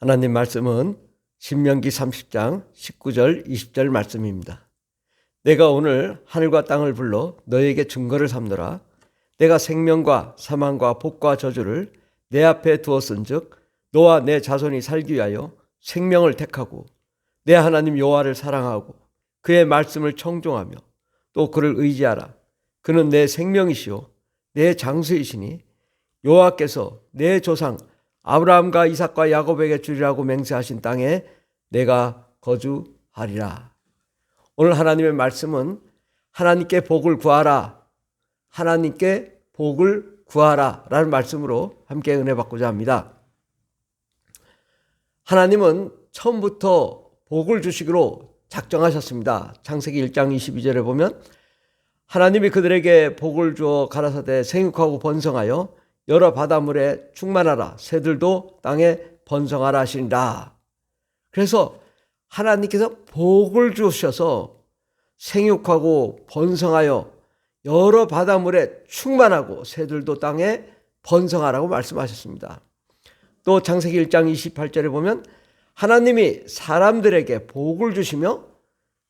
하나님 말씀은 신명기 30장 19절 20절 말씀입니다. 내가 오늘 하늘과 땅을 불러 너에게 증거를 삼노라. 내가 생명과 사망과 복과 저주를 내 앞에 두었은즉 너와 내 자손이 살기 위하여 생명을 택하고 내 하나님 여호와를 사랑하고 그의 말씀을 청종하며 또 그를 의지하라. 그는 내 생명이시요 내 장수이시니 여호와께서 내 조상 아브라함과 이삭과 야곱에게 주리라고 맹세하신 땅에 내가 거주하리라. 오늘 하나님의 말씀은 하나님께 복을 구하라, 하나님께 복을 구하라 라는 말씀으로 함께 은혜 받고자 합니다. 하나님은 처음부터 복을 주시기로 작정하셨습니다. 창세기 1장 22절에 보면 하나님이 그들에게 복을 주어 가라사대 생육하고 번성하여 여러 바닷물에 충만하라, 새들도 땅에 번성하라 하시니라. 그래서 하나님께서 복을 주셔서 생육하고 번성하여 여러 바닷물에 충만하고 새들도 땅에 번성하라고 말씀하셨습니다. 또 창세기 1장 28절에 보면 하나님이 사람들에게 복을 주시며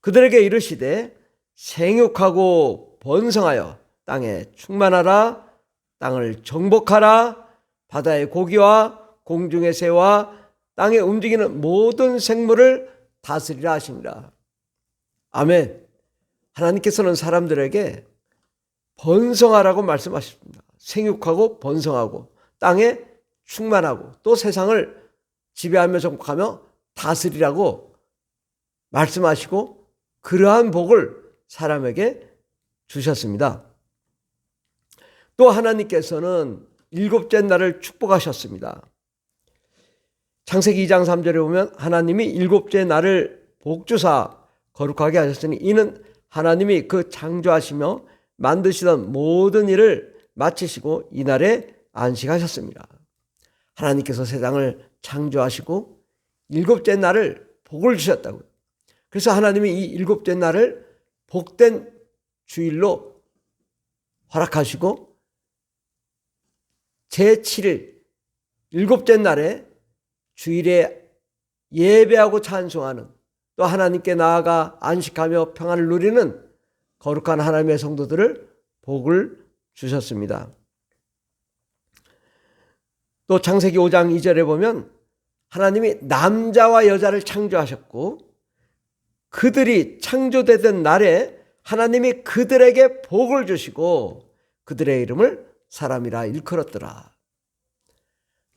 그들에게 이르시되 생육하고 번성하여 땅에 충만하라, 땅을 정복하라, 바다의 고기와 공중의 새와 땅에 움직이는 모든 생물을 다스리라 하십니다. 아멘. 하나님께서는 사람들에게 번성하라고 말씀하십니다. 생육하고 번성하고 땅에 충만하고 또 세상을 지배하며 정복하며 다스리라고 말씀하시고 그러한 복을 사람에게 주셨습니다. 또 하나님께서는 일곱째 날을 축복하셨습니다. 창세기 2장 3절에 보면 하나님이 일곱째 날을 복주사 거룩하게 하셨으니 이는 하나님이 그 창조하시며 만드시던 모든 일을 마치시고 이날에 안식하셨습니다. 하나님께서 세상을 창조하시고 일곱째 날을 복을 주셨다고요. 그래서 하나님이 이 일곱째 날을 복된 주일로 허락하시고 제7일 일곱째 날에 주일에 예배하고 찬송하는 또 하나님께 나아가 안식하며 평안을 누리는 거룩한 하나님의 성도들을 복을 주셨습니다. 또 창세기 5장 2절에 보면 하나님이 남자와 여자를 창조하셨고 그들이 창조되던 날에 하나님이 그들에게 복을 주시고 그들의 이름을 사람이라 일컬었더라.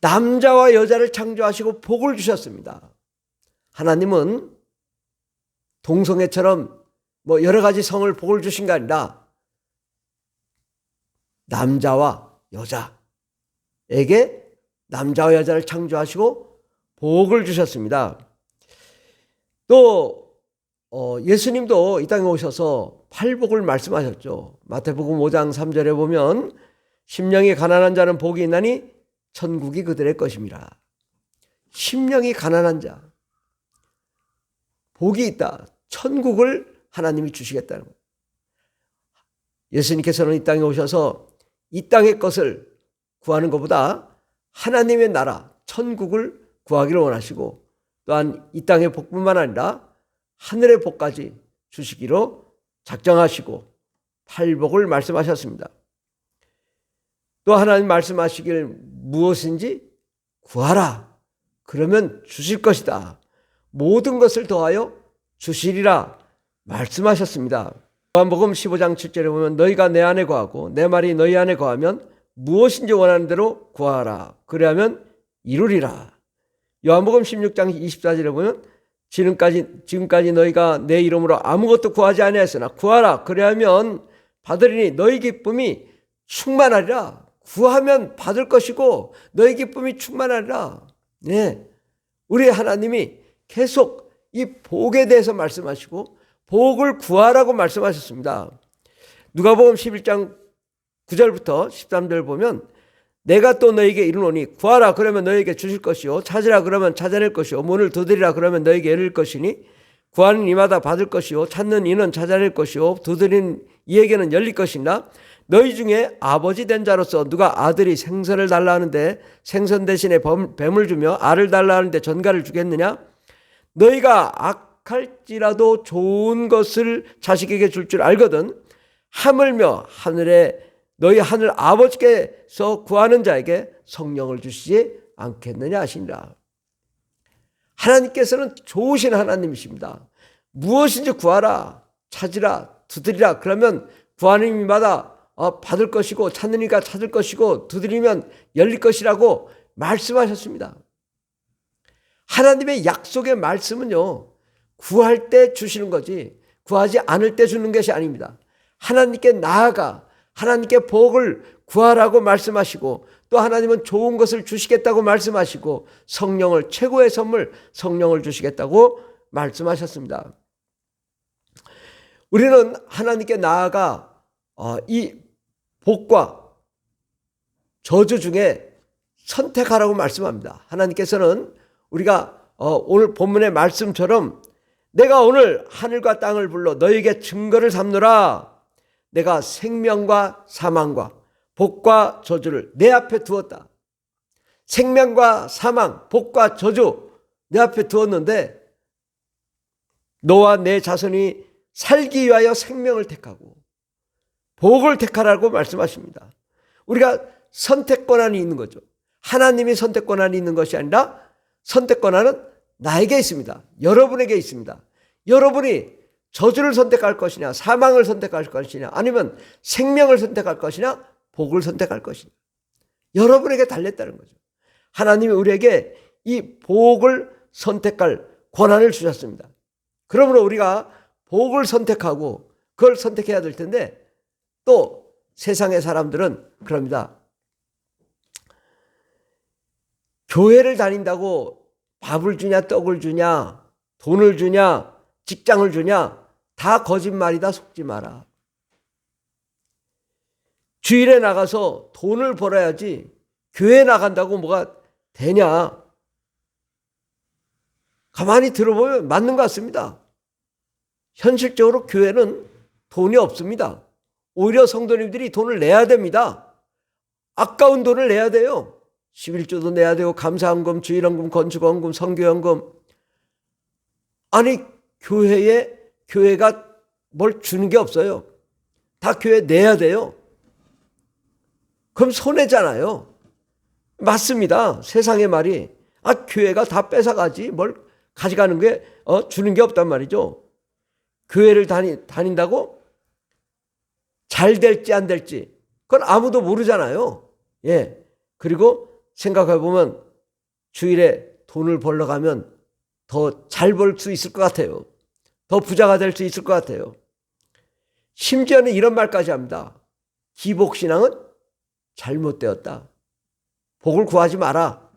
남자와 여자를 창조하시고 복을 주셨습니다. 하나님은 동성애처럼 여러 가지 성을 복을 주신 게 아니라 남자와 여자에게 남자와 여자를 창조하시고 복을 주셨습니다. 또 예수님도 이 땅에 오셔서 팔복을 말씀하셨죠. 마태복음 5장 3절에 보면 심령이 가난한 자는 복이 있나니 천국이 그들의 것입니다. 심령이 가난한 자 복이 있다. 천국을 하나님이 주시겠다는 거예요. 예수님께서는 이 땅에 오셔서 이 땅의 것을 구하는 것보다 하나님의 나라 천국을 구하기를 원하시고 또한 이 땅의 복뿐만 아니라 하늘의 복까지 주시기로 작정하시고 팔복을 말씀하셨습니다. 또 하나님 말씀하시길 무엇인지 구하라. 그러면 주실 것이다. 모든 것을 더하여 주시리라 말씀하셨습니다. 요한복음 15장 7절에 보면 너희가 내 안에 거하고 내 말이 너희 안에 거하면 무엇인지 원하는 대로 구하라. 그리하면 이루리라. 요한복음 16장 24절에 보면 지금까지 너희가 내 이름으로 아무것도 구하지 아니하였으나 구하라. 그리하면 받으리니 너희 기쁨이 충만하리라. 구하면 받을 것이고 너희 기쁨이 충만하리라. 네, 우리 하나님이 계속 이 복에 대해서 말씀하시고 복을 구하라고 말씀하셨습니다. 누가복음 11장 9절부터 13절 보면 내가 또 너에게 이르노니 구하라 그러면 너에게 주실 것이요 찾으라 그러면 찾아낼 것이요 문을 두드리라 그러면 너에게 열릴 것이니 구하는 이마다 받을 것이요 찾는 이는 찾아낼 것이요 두드리는 이에게는 열릴 것이나 너희 중에 아버지 된 자로서 누가 아들이 생선을 달라 하는데 생선 대신에 뱀을 주며 알을 달라 하는데 전갈을 주겠느냐? 너희가 악할지라도 좋은 것을 자식에게 줄 줄 알거든 하물며 너희 하늘 아버지께서 구하는 자에게 성령을 주시지 않겠느냐 하시니라. 하나님께서는 좋으신 하나님이십니다. 무엇인지 구하라, 찾으라, 두드리라. 그러면 구하는 이마다 받을 것이고 찾는 이가 찾을 것이고 두드리면 열릴 것이라고 말씀하셨습니다. 하나님의 약속의 말씀은요, 구할 때 주시는 거지 구하지 않을 때 주는 것이 아닙니다. 하나님께 나아가 하나님께 복을 구하라고 말씀하시고 또 하나님은 좋은 것을 주시겠다고 말씀하시고 성령을, 최고의 선물 성령을 주시겠다고 말씀하셨습니다. 우리는 하나님께 나아가 이 복과 저주 중에 선택하라고 말씀합니다. 하나님께서는 우리가 오늘 본문의 말씀처럼 내가 오늘 하늘과 땅을 불러 너에게 증거를 삼노라. 내가 생명과 사망과 복과 저주를 내 앞에 두었다. 생명과 사망, 복과 저주 내 앞에 두었는데 너와 내 자손이 살기 위하여 생명을 택하고 복을 택하라고 말씀하십니다. 우리가 선택 권한이 있는 거죠. 하나님이 선택 권한이 있는 것이 아니라 선택 권한은 나에게 있습니다. 여러분에게 있습니다. 여러분이 저주를 선택할 것이냐, 사망을 선택할 것이냐, 아니면 생명을 선택할 것이냐, 복을 선택할 것이냐. 여러분에게 달렸다는 거죠. 하나님이 우리에게 이 복을 선택할 권한을 주셨습니다. 그러므로 우리가 복을 선택하고 그걸 선택해야 될 텐데 또 세상의 사람들은 그럽니다. 교회를 다닌다고 밥을 주냐, 떡을 주냐, 돈을 주냐, 직장을 주냐, 다 거짓말이다. 속지 마라. 주일에 나가서 돈을 벌어야지 교회 나간다고 뭐가 되냐. 가만히 들어보면 맞는 것 같습니다. 현실적으로 교회는 돈이 없습니다. 오히려 성도님들이 돈을 내야 됩니다. 아까운 돈을 내야 돼요. 11조도 내야 되고 감사헌금, 주일헌금, 건축헌금, 선교헌금. 아니 교회가 뭘 주는 게 없어요. 다 교회 내야 돼요. 그럼 손해잖아요. 맞습니다. 세상의 말이 교회가 다 뺏어가지 뭘 가져가는 게 주는 게 없단 말이죠. 교회를 다닌다고 잘 될지 안 될지 그건 아무도 모르잖아요. 예. 그리고 생각해 보면 주일에 돈을 벌러 가면 더 잘 벌 수 있을 것 같아요. 더 부자가 될 수 있을 것 같아요. 심지어는 이런 말까지 합니다. 기복신앙은 잘못되었다. 복을 구하지 마라.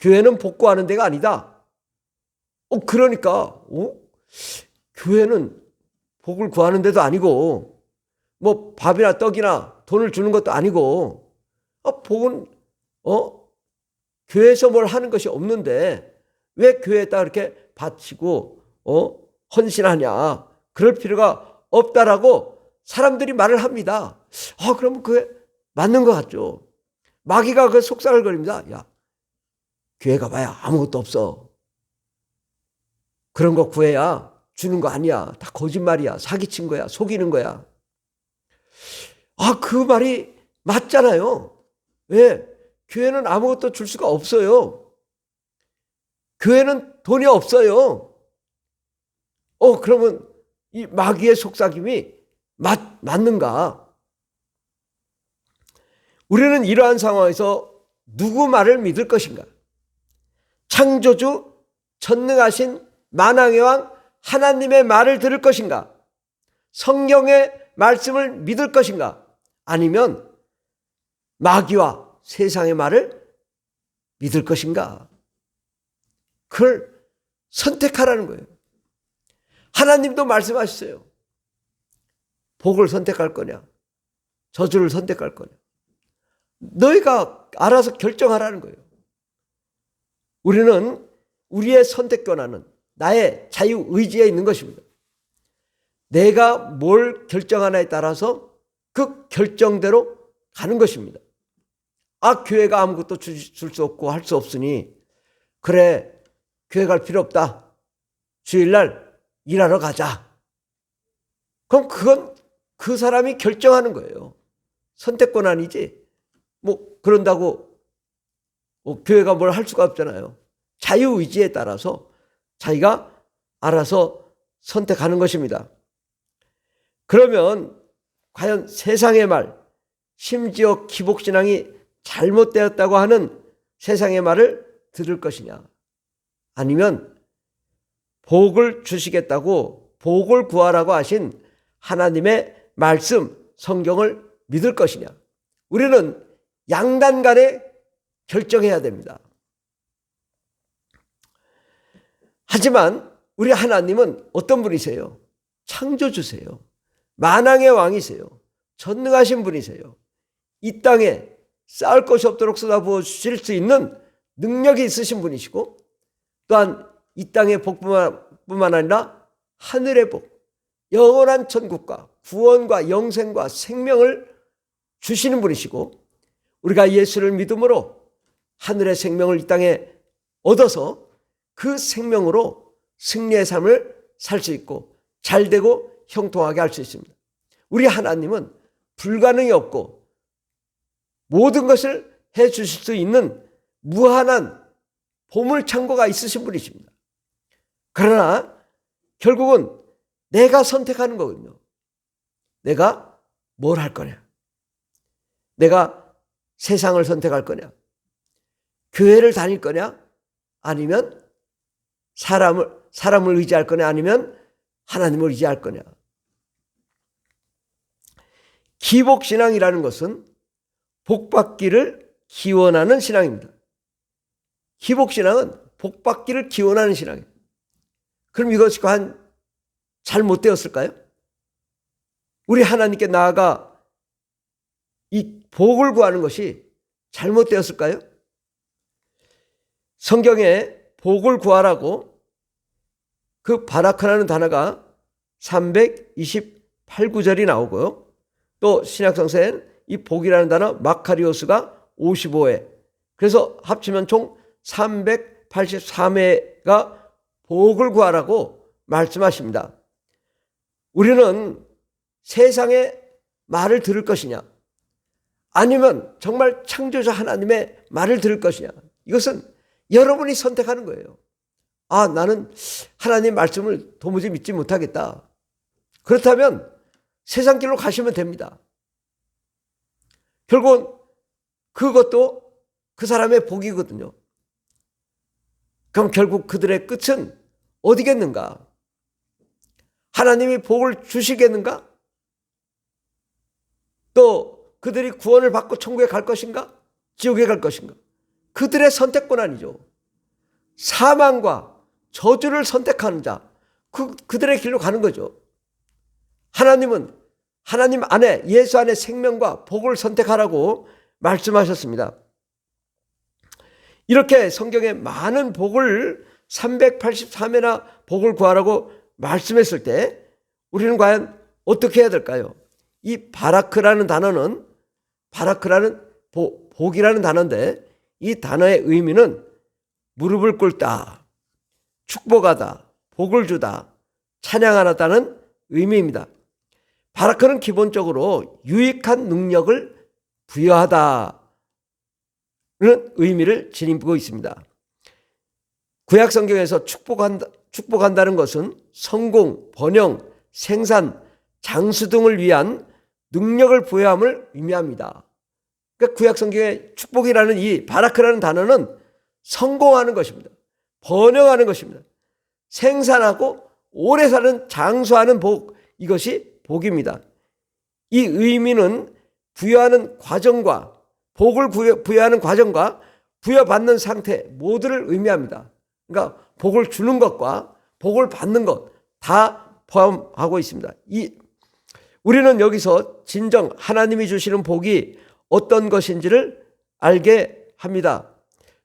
교회는 복 구하는 데가 아니다. 그러니까 교회는 복을 구하는 데도 아니고 뭐 밥이나 떡이나 돈을 주는 것도 아니고 복은 교회에서 뭘 하는 것이 없는데 왜 교회에다 이렇게 바치고 헌신하냐. 그럴 필요가 없다라고 사람들이 말을 합니다. 그러면 그게 맞는 것 같죠. 마귀가 그 속삭을 거립니다. 야, 교회 가봐야 아무것도 없어. 그런 거 구해야 주는 거 아니야. 다 거짓말이야. 사기친 거야. 속이는 거야. 그 말이 맞잖아요. 왜? 교회는 아무것도 줄 수가 없어요. 교회는 돈이 없어요. 그러면 이 마귀의 속삭임이 맞는가? 우리는 이러한 상황에서 누구 말을 믿을 것인가? 창조주, 전능하신 만왕의 왕 하나님의 말을 들을 것인가? 성경의 말씀을 믿을 것인가? 아니면 마귀와 세상의 말을 믿을 것인가? 그걸 선택하라는 거예요. 하나님도 말씀하셨어요. 복을 선택할 거냐? 저주를 선택할 거냐? 너희가 알아서 결정하라는 거예요. 우리는 우리의 선택 권한은 나의 자유의지에 있는 것입니다. 내가 뭘 결정하냐에 따라서 그 결정대로 가는 것입니다. 교회가 아무것도 줄 수 없고 할 수 없으니 그래, 교회 갈 필요 없다. 주일날 일하러 가자. 그럼 그건 그 사람이 결정하는 거예요. 선택권 아니지. 그런다고 교회가 뭘 할 수가 없잖아요. 자유의지에 따라서 자기가 알아서 선택하는 것입니다. 그러면 과연 세상의 말, 심지어 기복신앙이 잘못되었다고 하는 세상의 말을 들을 것이냐, 아니면 복을 주시겠다고 복을 구하라고 하신 하나님의 말씀, 성경을 믿을 것이냐. 우리는 양단 간에 결정해야 됩니다. 하지만 우리 하나님은 어떤 분이세요? 창조주세요. 만왕의 왕이세요. 전능하신 분이세요. 이 땅에 쌓을 것이 없도록 쏟아부어 주실 수 있는 능력이 있으신 분이시고, 또한 이 땅의 복뿐만 아니라 하늘의 복, 영원한 천국과 구원과 영생과 생명을 주시는 분이시고, 우리가 예수를 믿음으로 하늘의 생명을 이 땅에 얻어서 그 생명으로 승리의 삶을 살 수 있고 잘되고 형통하게 할 수 있습니다. 우리 하나님은 불가능이 없고 모든 것을 해 주실 수 있는 무한한 보물창고가 있으신 분이십니다. 그러나 결국은 내가 선택하는 거거든요. 내가 뭘 할 거냐? 내가 세상을 선택할 거냐? 교회를 다닐 거냐? 아니면 사람을 의지할 거냐? 아니면 하나님을 의지할 거냐? 기복신앙이라는 것은 복받기를 기원하는 신앙입니다. 기복신앙은 복받기를 기원하는 신앙이에요. 그럼 이것이 잘못되었을까요? 우리 하나님께 나아가 이 복을 구하는 것이 잘못되었을까요? 성경에 복을 구하라고 그 바라크라는 단어가 328구절이 나오고요. 또 신약성서엔 이 복이라는 단어 마카리오스가 55회, 그래서 합치면 총 383회가 복을 구하라고 말씀하십니다. 우리는 세상의 말을 들을 것이냐, 아니면 정말 창조자 하나님의 말을 들을 것이냐, 이것은 여러분이 선택하는 거예요. 나는 하나님 말씀을 도무지 믿지 못하겠다. 그렇다면 세상 길로 가시면 됩니다. 결국은 그것도 그 사람의 복이거든요. 그럼 결국 그들의 끝은 어디겠는가? 하나님이 복을 주시겠는가? 또 그들이 구원을 받고 천국에 갈 것인가? 지옥에 갈 것인가? 그들의 선택권 아니죠. 사망과 저주를 선택하는 자, 그들의 길로 가는 거죠. 하나님은 하나님 안에, 예수 안에 생명과 복을 선택하라고 말씀하셨습니다. 이렇게 성경에 많은 복을 383회나 복을 구하라고 말씀했을 때 우리는 과연 어떻게 해야 될까요? 이 바라크라는 단어는, 바라크라는 복이라는 단어인데, 이 단어의 의미는 무릎을 꿇다, 축복하다, 복을 주다, 찬양하다는 의미입니다. 바라크는 기본적으로 유익한 능력을 부여하다는 의미를 지니고 있습니다. 구약 성경에서 축복한다는 것은 성공, 번영, 생산, 장수 등을 위한 능력을 부여함을 의미합니다. 그러니까 구약 성경의 축복이라는 이 바라크라는 단어는 성공하는 것입니다. 번영하는 것입니다. 생산하고 오래 사는, 장수하는 복, 이것이 복입니다. 이 의미는 부여하는 과정과, 복을 부여하는 과정과 부여받는 상태 모두를 의미합니다. 그러니까 복을 주는 것과 복을 받는 것 다 포함하고 있습니다. 우리는 여기서 진정 하나님이 주시는 복이 어떤 것인지를 알게 합니다.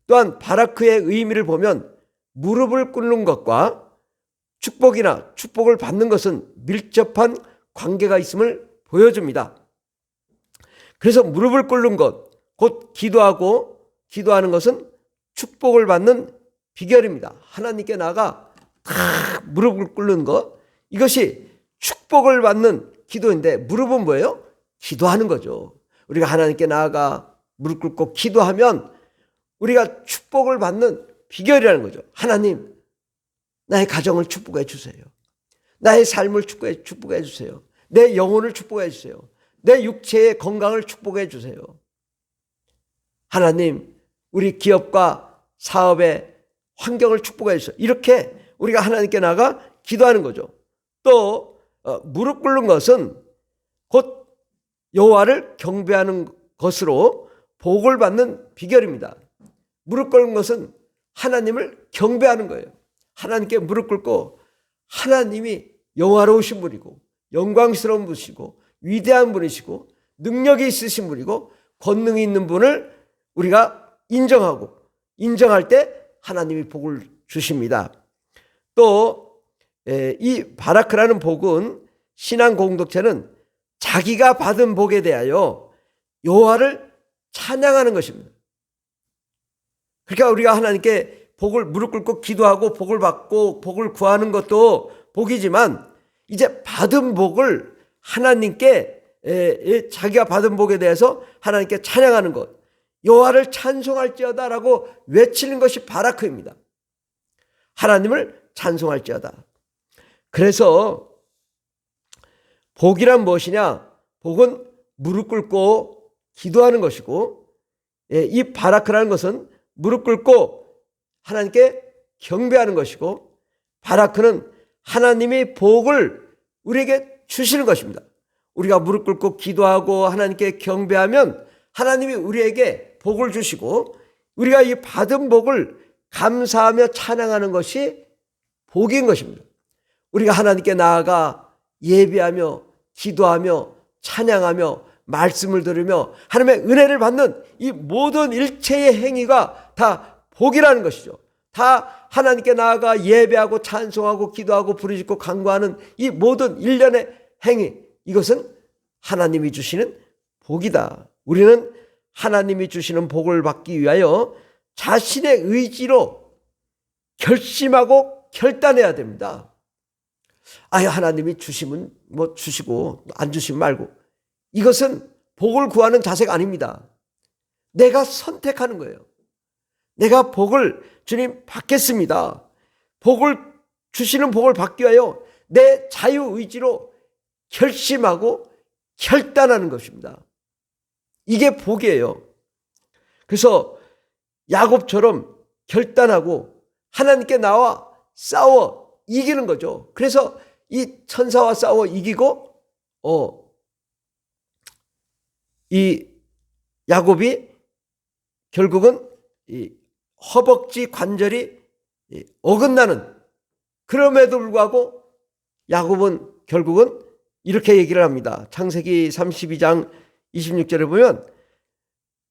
또한 바라크의 의미를 보면 무릎을 꿇는 것과 축복을 받는 것은 밀접한 관계가 있음을 보여줍니다. 그래서 무릎을 꿇는 것, 곧 기도하는 것은 축복을 받는 비결입니다. 하나님께 나아가 무릎을 꿇는 것, 이것이 축복을 받는 기도인데, 무릎은 뭐예요? 기도하는 거죠. 우리가 하나님께 나아가 무릎 꿇고 기도하면 우리가 축복을 받는 비결이라는 거죠. 하나님, 나의 가정을 축복해 주세요. 나의 삶을 축복해 주세요. 내 영혼을 축복해 주세요. 내 육체의 건강을 축복해 주세요. 하나님, 우리 기업과 사업의 환경을 축복해 주세요. 이렇게 우리가 하나님께 나아가 기도하는 거죠. 또 무릎 꿇는 것은 곧 여호와를 경배하는 것으로 복을 받는 비결입니다. 무릎 꿇는 것은 하나님을 경배하는 거예요. 하나님께 무릎 꿇고 하나님이 영화로우신 분이고 영광스러운 분이시고 위대한 분이시고 능력이 있으신 분이고 권능이 있는 분을 우리가 인정할 때 하나님이 복을 주십니다. 또 이 바라크라는 복은 신앙 공동체는 자기가 받은 복에 대하여 여호와를 찬양하는 것입니다. 그러니까 우리가 하나님께 복을 무릎 꿇고 기도하고 복을 받고 복을 구하는 것도 복이지만, 이제 받은 복을 하나님께 자기가 받은 복에 대해서 하나님께 찬양하는 것, 여호와를 찬송할지어다라고 외치는 것이 바라크입니다. 하나님을 찬송할지어다. 그래서 복이란 무엇이냐? 복은 무릎 꿇고 기도하는 것이고, 이 바라크라는 것은 무릎 꿇고 하나님께 경배하는 것이고, 바라크는 하나님이 복을 우리에게 주시는 것입니다. 우리가 무릎 꿇고 기도하고 하나님께 경배하면 하나님이 우리에게 복을 주시고, 우리가 이 받은 복을 감사하며 찬양하는 것이 복인 것입니다. 우리가 하나님께 나아가 예배하며 기도하며 찬양하며 말씀을 들으며 하나님의 은혜를 받는 이 모든 일체의 행위가 다 복이라는 것이죠. 다 하나님께 나아가 예배하고 찬송하고 기도하고 부르짖고 간구하는 이 모든 일련의 행위, 이것은 하나님이 주시는 복이다. 우리는 하나님이 주시는 복을 받기 위하여 자신의 의지로 결심하고 결단해야 됩니다. 하나님이 주시면 뭐 주시고 안 주시면 말고, 이것은 복을 구하는 자세가 아닙니다. 내가 선택하는 거예요. 내가 복을 주님 받겠습니다. 복을 주시는 복을 받기 위하여 내 자유의지로 결심하고 결단하는 것입니다. 이게 복이에요. 그래서 야곱처럼 결단하고 하나님께 나와 싸워 이기는 거죠. 그래서 이 천사와 싸워 이기고 이 야곱이 결국은 이 허벅지 관절이 어긋나는, 그럼에도 불구하고 야곱은 결국은 이렇게 얘기를 합니다. 창세기 32장 26절에 보면,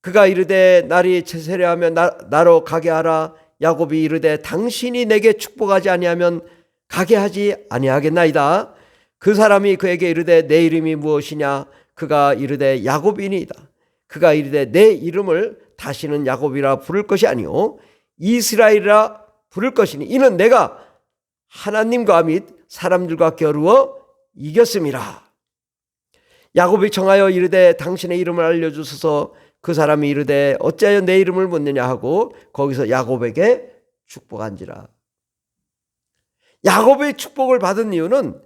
그가 이르되 날이 채세려하며 나로 가게 하라. 야곱이 이르되 당신이 내게 축복하지 아니하면 가게 하지 아니하겠나이다. 그 사람이 그에게 이르되 내 이름이 무엇이냐? 그가 이르되 야곱이니이다. 그가 이르되 내 이름을 다시는 야곱이라 부를 것이 아니요 이스라엘이라 부를 것이니 이는 내가 하나님과 및 사람들과 겨루어 이겼음이라. 야곱이 청하여 이르되 당신의 이름을 알려주소서. 그 사람이 이르되 어찌하여 내 이름을 묻느냐 하고 거기서 야곱에게 축복한지라. 야곱의 축복을 받은 이유는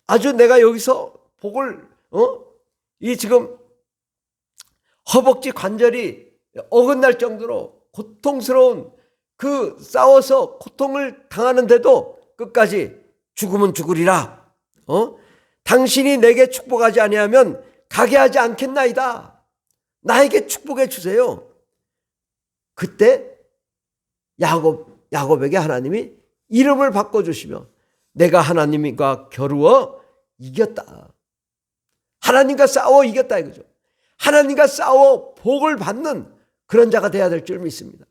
아주 내가 여기서 복을 이 지금 허벅지 관절이 어긋날 정도로 고통스러운 그 싸워서 고통을 당하는데도 끝까지 죽으면 죽으리라. 당신이 내게 축복하지 아니하면 가게 하지 않겠나이다. 나에게 축복해 주세요. 그때 야곱에게 하나님이 이름을 바꿔주시며 내가 하나님과 겨루어 이겼다. 하나님과 싸워 이겼다 이거죠. 하나님과 싸워 복을 받는 그런 자가 되어야 될 줄 믿습니다.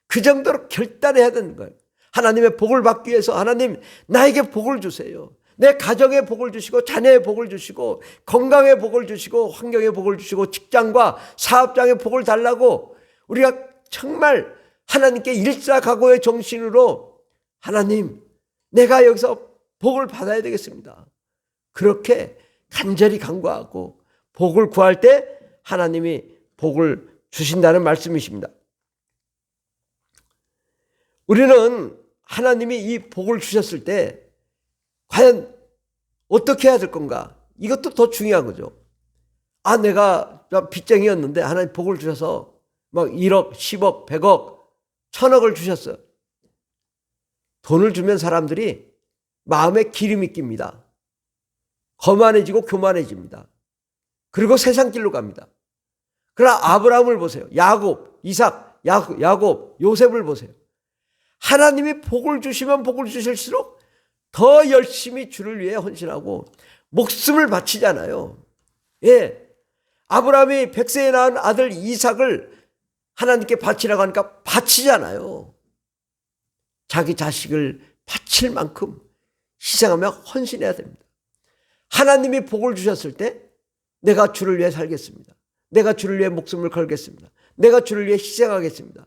그 정도로 결단해야 되는 거예요. 하나님의 복을 받기 위해서 하나님 나에게 복을 주세요. 내 가정에 복을 주시고 자녀의 복을 주시고 건강에 복을 주시고 환경에 복을 주시고 직장과 사업장에 복을 달라고 우리가 정말 하나님께 일사각오의 정신으로 하나님 내가 여기서 복을 받아야 되겠습니다. 그렇게 간절히 간구하고 복을 구할 때 하나님이 복을 주신다는 말씀이십니다. 우리는 하나님이 이 복을 주셨을 때 과연 어떻게 해야 될 건가? 이것도 더 중요한 거죠. 내가 빚쟁이였는데 하나님 복을 주셔서 막 1억, 10억, 100억, 1000억을 주셨어요. 돈을 주면 사람들이 마음에 기름이 낍니다. 거만해지고 교만해집니다. 그리고 세상 길로 갑니다. 그러나 아브라함을 보세요. 야곱, 이삭, 야곱, 요셉을 보세요. 하나님이 복을 주시면 복을 주실수록 더 열심히 주를 위해 헌신하고 목숨을 바치잖아요. 예. 아브라함이 100세에 낳은 아들 이삭을 하나님께 바치라고 하니까 바치잖아요. 자기 자식을 바칠 만큼 희생하며 헌신해야 됩니다. 하나님이 복을 주셨을 때 내가 주를 위해 살겠습니다. 내가 주를 위해 목숨을 걸겠습니다. 내가 주를 위해 희생하겠습니다.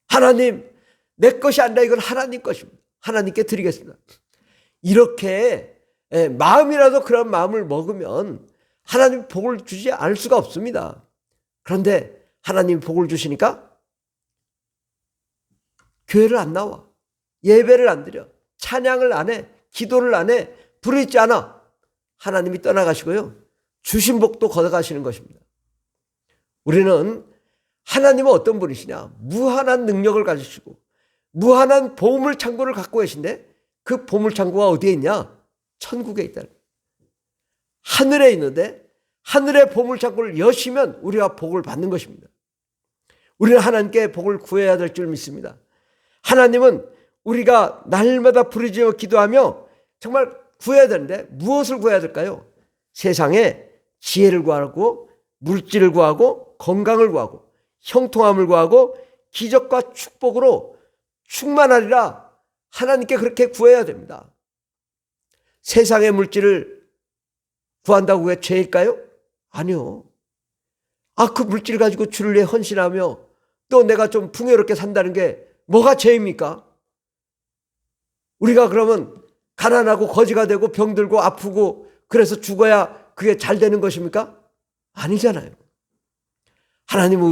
하나님, 내 것이 아니라 이건 하나님 것입니다. 하나님께 드리겠습니다. 이렇게 마음이라도 그런 마음을 먹으면 하나님 복을 주지 않을 수가 없습니다. 그런데 하나님이 복을 주시니까 교회를 안 나와. 예배를 안 드려. 찬양을 안 해. 기도를 안 해. 부르짖지 않아. 하나님이 떠나가시고요. 주신 복도 걷어가시는 것입니다. 우리는 하나님은 어떤 분이시냐? 무한한 능력을 가지시고 무한한 보물창고를 갖고 계신데 그 보물창고가 어디에 있냐? 천국에 있다. 하늘에 있는데 하늘의 보물창고를 여시면 우리가 복을 받는 것입니다. 우리는 하나님께 복을 구해야 될 줄 믿습니다. 하나님은 우리가 날마다 부르짖어 기도하며 정말 구해야 되는데 무엇을 구해야 될까요? 세상에 지혜를 구하고 물질을 구하고 건강을 구하고 형통함을 구하고 기적과 축복으로 충만하리라. 하나님께 그렇게 구해야 됩니다. 세상의 물질을 구한다고 그게 죄일까요? 아니요. 그 물질 가지고 주를 위해 헌신하며 또 내가 좀 풍요롭게 산다는 게 뭐가 죄입니까? 우리가 그러면 가난하고 거지가 되고 병들고 아프고 그래서 죽어야 그게 잘 되는 것입니까? 아니잖아요. 하나님은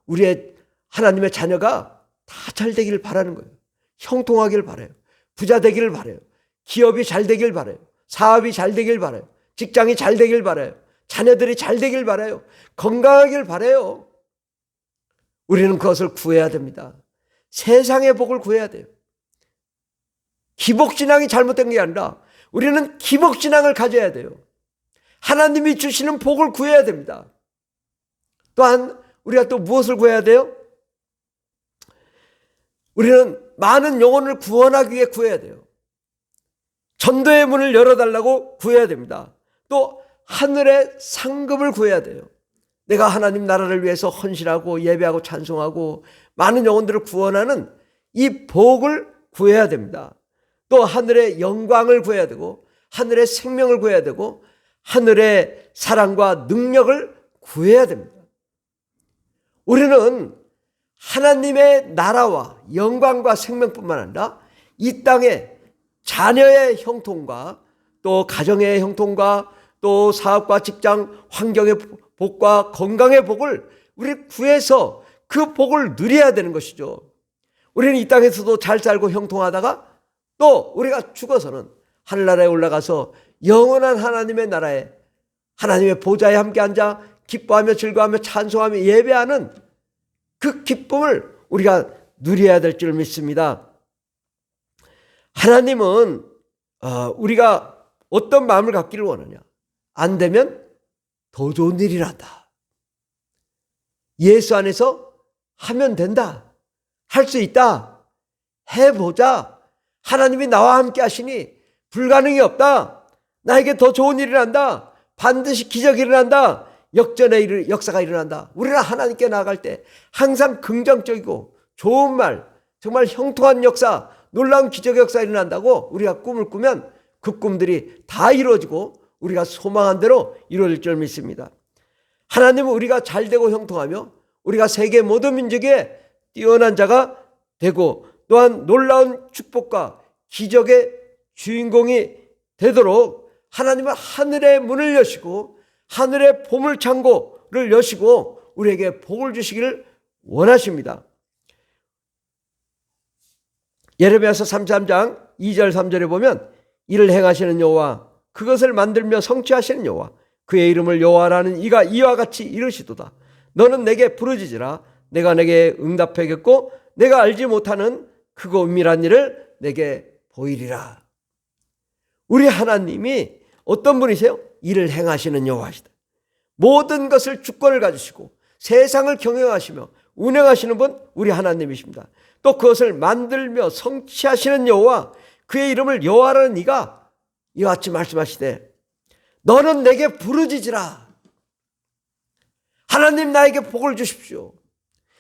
우리의 하나님의 자녀가 다 잘 되기를 바라는 거예요. 형통하기를 바라요. 부자 되기를 바라요. 기업이 잘 되길 바라요. 사업이 잘 되길 바라요. 직장이 잘 되길 바라요. 자녀들이 잘 되길 바라요. 건강하길 바라요. 우리는 그것을 구해야 됩니다. 세상의 복을 구해야 돼요. 기복신앙이 잘못된 게 아니라 우리는 기복신앙을 가져야 돼요. 하나님이 주시는 복을 구해야 됩니다. 또한 우리가 또 무엇을 구해야 돼요? 우리는 많은 영혼을 구원하기 위해 구해야 돼요. 전도의 문을 열어달라고 구해야 됩니다. 또 하늘의 상급을 구해야 돼요. 내가 하나님 나라를 위해서 헌신하고 예배하고 찬송하고 많은 영혼들을 구원하는 이 복을 구해야 됩니다. 또 하늘의 영광을 구해야 되고 하늘의 생명을 구해야 되고 하늘의 사랑과 능력을 구해야 됩니다. 우리는 하나님의 나라와 영광과 생명뿐만 아니라 이 땅에 자녀의 형통과 또 가정의 형통과 또 사업과 직장, 환경의 복과 건강의 복을 우리 구해서 그 복을 누려야 되는 것이죠. 우리는 이 땅에서도 잘 살고 형통하다가 또 우리가 죽어서는 하늘나라에 올라가서 영원한 하나님의 나라에 하나님의 보좌에 함께 앉아 기뻐하며 즐거워하며 찬송하며 예배하는 그 기쁨을 우리가 누려야 될 줄 믿습니다. 하나님은 우리가 어떤 마음을 갖기를 원하냐? 안 되면 더 좋은 일이란다. 예수 안에서 하면 된다. 할 수 있다. 해보자. 하나님이 나와 함께 하시니 불가능이 없다. 나에게 더 좋은 일이 일어난다. 반드시 기적이 일어난다. 역전의 역사가 일어난다. 우리는 하나님께 나아갈 때 항상 긍정적이고 좋은 말, 정말 형통한 역사, 놀라운 기적의 역사가 일어난다고 우리가 꿈을 꾸면 그 꿈들이 다 이루어지고 우리가 소망한 대로 이루어질 줄 믿습니다. 하나님은 우리가 잘되고 형통하며 우리가 세계 모든 민족에 뛰어난 자가 되고 또한 놀라운 축복과 기적의 주인공이 되도록 하나님은 하늘의 문을 여시고 하늘의 보물창고를 여시고 우리에게 복을 주시기를 원하십니다. 예레미야서 33장 2절 3절에 보면 이를 행하시는 여호와 그것을 만들며 성취하시는 여호와 그의 이름을 여호와라는 이가 이와 같이 이르시도다. 너는 내게 부르짖으라. 내가 내게 응답하겠고 내가 알지 못하는 크고 은밀한 일을 내게 보이리라. 우리 하나님이 어떤 분이세요? 이를 행하시는 여호와시다. 모든 것을 주권을 가지시고 세상을 경영하시며 운행하시는 분 우리 하나님이십니다. 또 그것을 만들며 성취하시는 여호와 그의 이름을 여호와라는 이가 이와 같이 말씀하시되 너는 내게 부르짖으라. 하나님 나에게 복을 주십시오.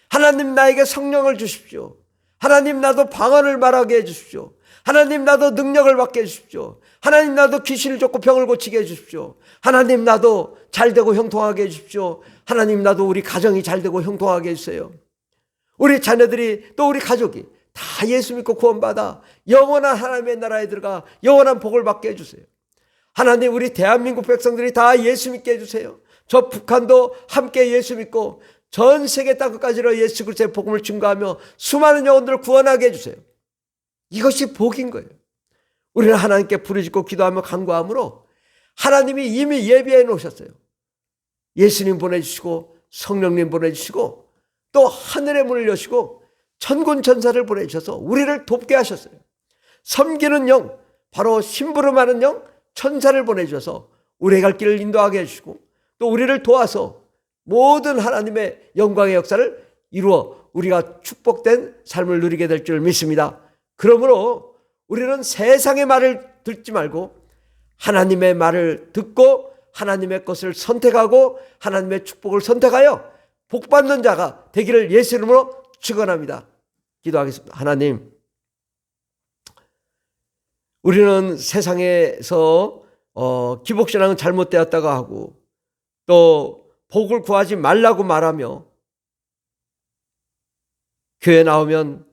하나님 나에게 성령을 주십시오. 하나님 나도 방언을 말하게 해주십시오. 하나님 나도 능력을 받게 해주십시오. 하나님 나도 귀신을 쫓고 병을 고치게 해주십시오. 하나님 나도 잘되고 형통하게 해주십시오. 하나님 나도 우리 가정이 잘되고 형통하게 해주세요. 우리 자녀들이 또 우리 가족이 다 예수 믿고 구원받아 영원한 하나님의 나라에 들어가 영원한 복을 받게 해주세요. 하나님 우리 대한민국 백성들이 다 예수 믿게 해주세요. 저 북한도 함께 예수 믿고 전 세계 땅끝까지로 예수 그리스도의 복음을 증거하며 수많은 영혼들을 구원하게 해주세요. 이것이 복인 거예요. 우리는 하나님께 부르짖고 기도하며 간구함으로 하나님이 이미 예비해 놓으셨어요. 예수님 보내주시고 성령님 보내주시고 또 하늘의 문을 여시고 천군 천사를 보내주셔서 우리를 돕게 하셨어요. 섬기는 영, 바로 심부름하는 영, 천사를 보내주셔서 우리의 갈 길을 인도하게 해주시고 또 우리를 도와서 모든 하나님의 영광의 역사를 이루어 우리가 축복된 삶을 누리게 될 줄 믿습니다. 그러므로 우리는 세상의 말을 듣지 말고 하나님의 말을 듣고 하나님의 것을 선택하고 하나님의 축복을 선택하여 복받는 자가 되기를 예수 이름으로 축원합니다. 기도하겠습니다. 하나님, 우리는 세상에서 기복신앙은 잘못되었다고 하고 또 복을 구하지 말라고 말하며 교회 나오면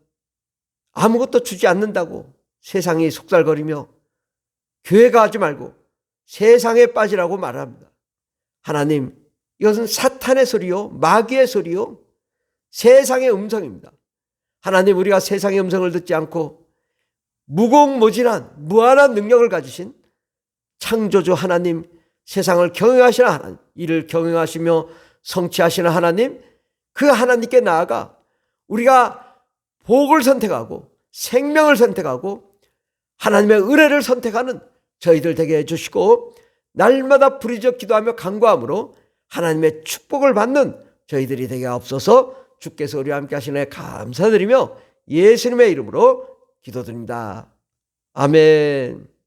아무것도 주지 않는다고 세상이 속살거리며 교회 가지 말고 세상에 빠지라고 말합니다. 하나님, 이것은 사탄의 소리요 마귀의 소리요 세상의 음성입니다. 하나님, 우리가 세상의 음성을 듣지 않고 무궁무진한 무한한 능력을 가지신 창조주 하나님, 세상을 경영하시는 하나님, 이를 경영하시며 성취하시는 하나님, 그 하나님께 나아가 우리가 복을 선택하고 생명을 선택하고 하나님의 은혜를 선택하는 저희들 되게 해주시고 날마다 부르짖어 기도하며 간구함으로 하나님의 축복을 받는 저희들이 되게 하옵소서. 주께서 우리와 함께 하시네 감사드리며 예수님의 이름으로 기도드립니다. 아멘.